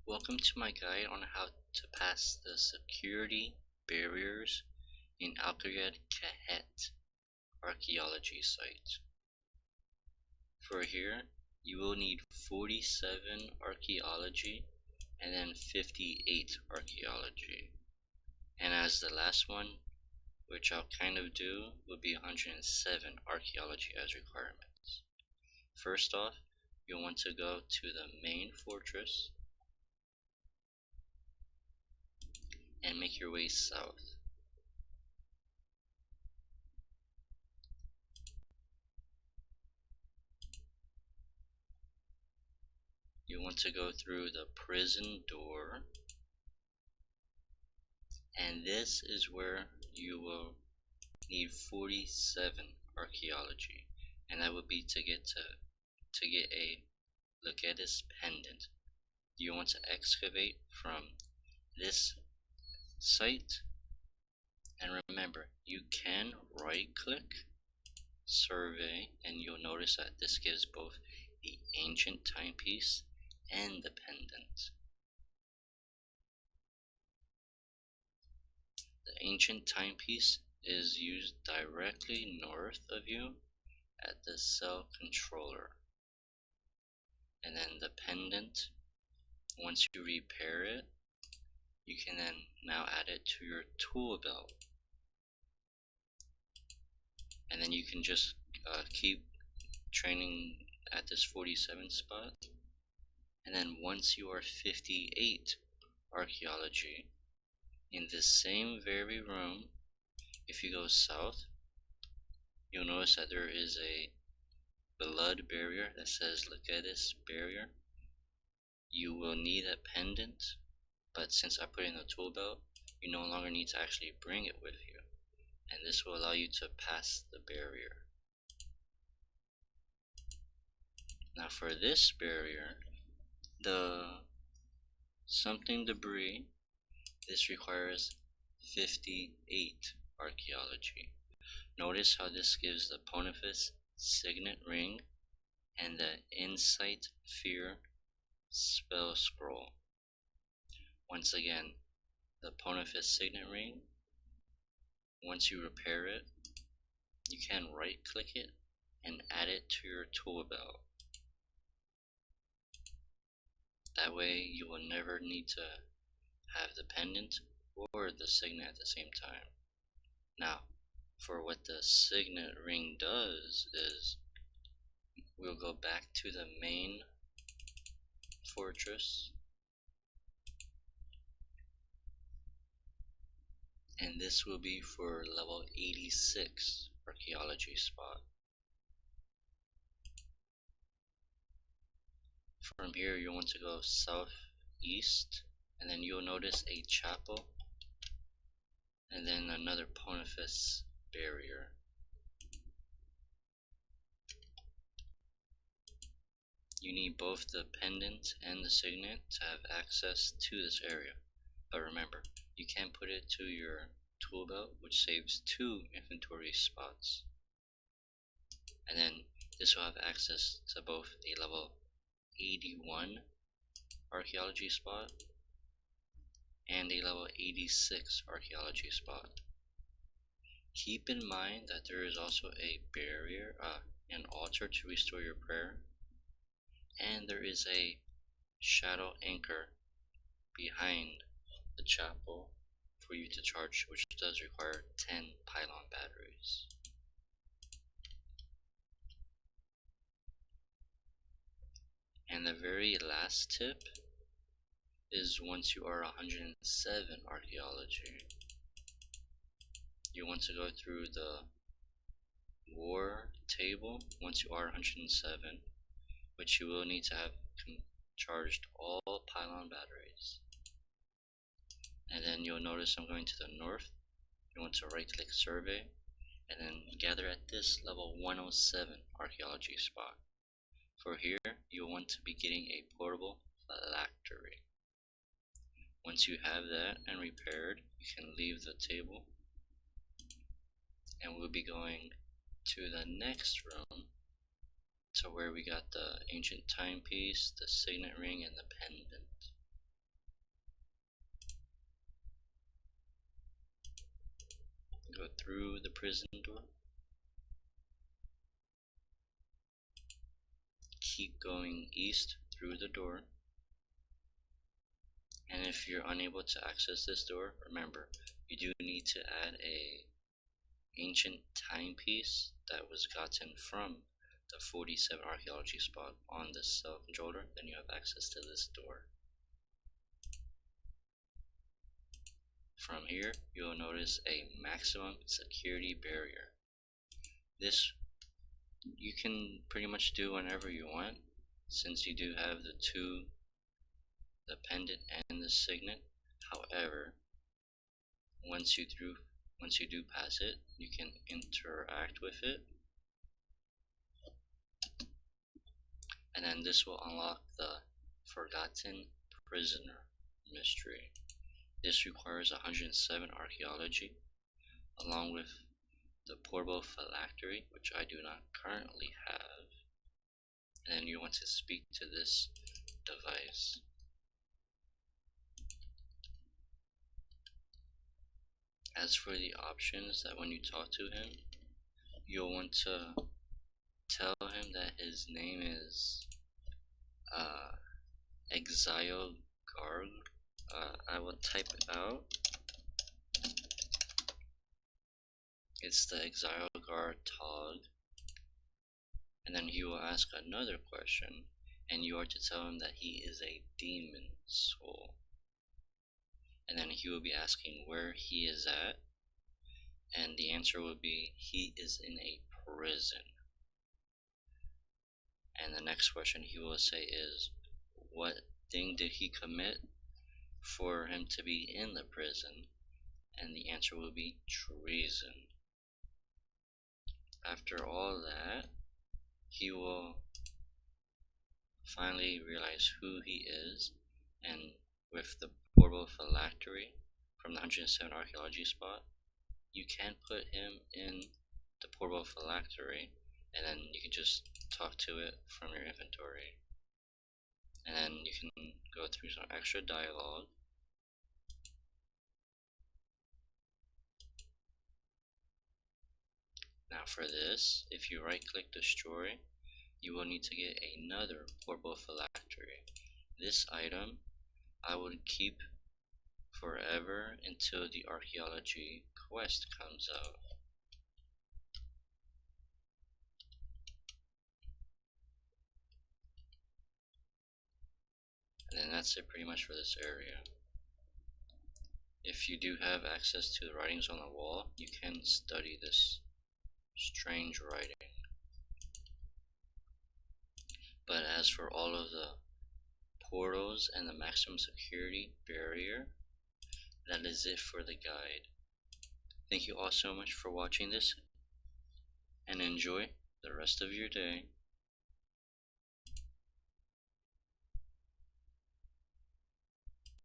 Welcome to my guide on how to pass the security barriers in Kharid-et archaeology site. For here, you will need 47 archaeology and then 58 archaeology. And as the last one, which I'll kind of do, will be 107 archaeology as requirements. First off, you'll want to go to the main fortress and make your way south. You want to go through the prison door, and this is where you will need 47 archaeology, and that would be to get a Legatus pendant. You want to excavate from this site, and remember, you can right click survey, and you'll notice that this gives both the ancient timepiece and the pendant. The ancient timepiece is used directly north of you at the cell controller, and then the pendant, once you repair it, you can then now add it to your tool belt, and then you can just keep training at this 47 spot. And then once you are 58 archaeology, in this same very room, if you go south, you'll notice that there is a blood barrier that says Legatus barrier. You will need a pendant, but since I put it in the tool belt, you no longer need to actually bring it with you, and this will allow you to pass the barrier. Now for this barrier, the something debris, this requires 58 archaeology. Notice how this gives the Pontifex signet ring and the insight fear spell scroll. Once again, the Pontifex signet ring, once you repair it, you can right click it and add it to your tool belt. That way you will never need to have the pendant or the signet at the same time. Now, for what the signet ring does is, we'll go back to the main fortress, and this will be for level 86 archaeology spot. From here you want to go southeast, and then you'll notice a chapel and then another Pontifex barrier. You need both the pendant and the signet to have access to this area, but remember, you can put it to your tool belt, which saves 2 inventory spots, and then this will have access to both a level 81 archaeology spot and a level 86 archaeology spot. Keep in mind that there is also a barrier, an altar to restore your prayer, and there is a shadow anchor behind the chapel for you to charge, which does require 10 pylon batteries. And the very last tip is, once you are 107 archaeology, you want to go through the war table once you are 107, which you will need to have charged all pylon batteries. And then you'll notice I'm going to the north. You want to right click survey and then gather at this level 107 archaeology spot. For here, you'll want to be getting a portable phylactery. Once you have that and repaired, you can leave the table, and we'll be going to the next room, to where we got the ancient timepiece, the signet ring, and the pendant. through the prison door. Keep going east through the door. And if you're unable to access this door, remember, you do need to add a ancient timepiece that was gotten from the 47 archaeology spot on the cell controller, then you have access to this door. From here, you'll notice a maximum security barrier. This you can pretty much do whenever you want, since you do have the pendant and the signet. However, once you do pass it, you can interact with it, and then this will unlock the Forgotten Prisoner mystery. This requires 107 archaeology, along with the portable phylactery, which I do not currently have, and then you want to speak to this device. As for the options, that when you talk to him, you'll want to tell him that his name is Exile Garg. I will type it out. It's the Exile Guard Tog. And then he will ask another question, and you are to tell him that he is a demon soul. And then he will be asking where he is at, and the answer will be he is in a prison. And the next question he will say is, what thing did he commit for him to be in the prison? And the answer will be treason. After all that, he will finally realize who he is, and with the portable phylactery from the 107 archaeology spot, you can put him in the portable phylactery, and then you can just talk to it from your inventory, and then you can go through some extra dialogue. Now for this, if you right click destroy, you will need to get another portable phylactery. This item I would keep forever until the archaeology quest comes out. And then that's it pretty much for this area. If you do have access to the writings on the wall, you can study this strange writing. But as for all of the portals and the maximum security barrier, that is it for the guide. Thank you all so much for watching this, and enjoy the rest of your day.